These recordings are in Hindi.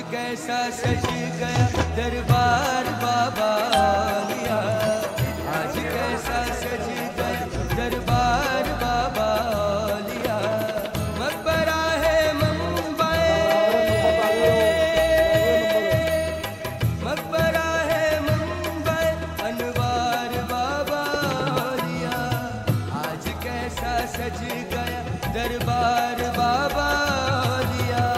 कैसा सज गया दरबार बाबा लिया, आज कैसा सज गया दरबार बाबा लिया। मकबरा है मुंबई, मकबरा है मुंबई, अनवार बाबा लिया, आज कैसा सज गया दरबार बाबा लिया।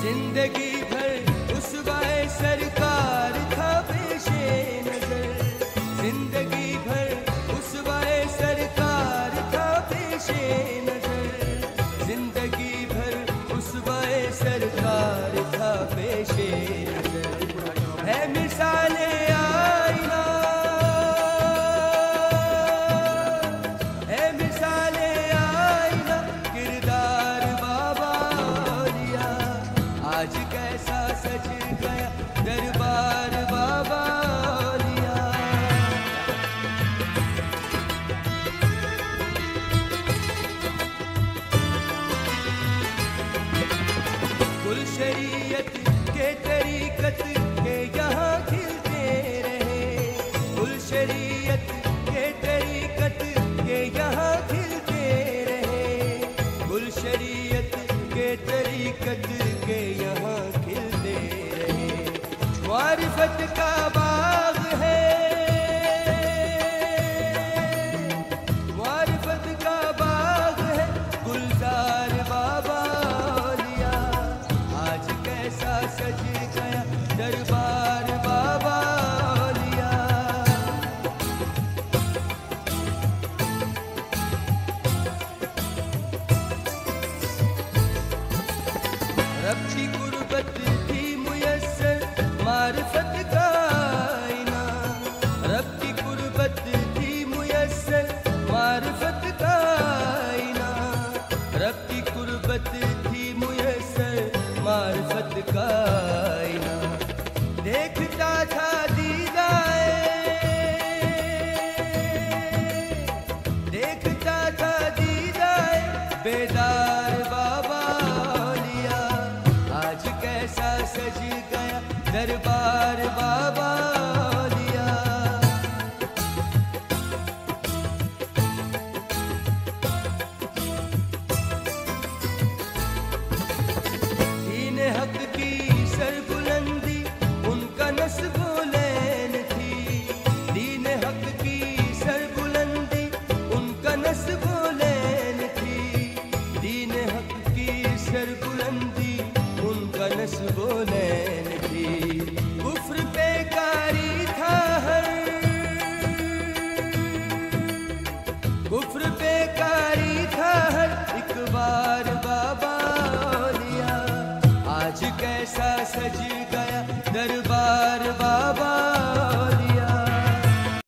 जिंदगी भर उसवाए सरकार था पेशे नजर, जिंदगी भर उसवाए सरकार था पेशे नजर, जिंदगी भर उसवाए सरकार था पेशे नजर। है मिसाले आईना, है मिसाले आईना, किरदार बाबा लिया, आज कैसा सज गया दरबार बाबा लिया। कुल शरीयत के तरीकत के यहाँ खिलते रहे, कुल शरीयत के तरीकत के यहाँ खिलते रहे, कुल शरीयत के तरीकत के यहाँ खिलते रहे। मारिफत का बाग है, मारिफत का बाग है, गुलजार बाबा लिया, आज कैसा सज गया दरबार बाबा लिया। रब की गुर्बत थी मुयस्सर मारिफत का आईना, रब की गुर्बत थी मुयस्सर मारिफत का आईना, रब की गुर्बत थी मुयस्सर मारिफत का आईना। देखता था दीदाए, देखता था दीदाए बेदार बाबा लिया, आज कैसा सज गया दरबार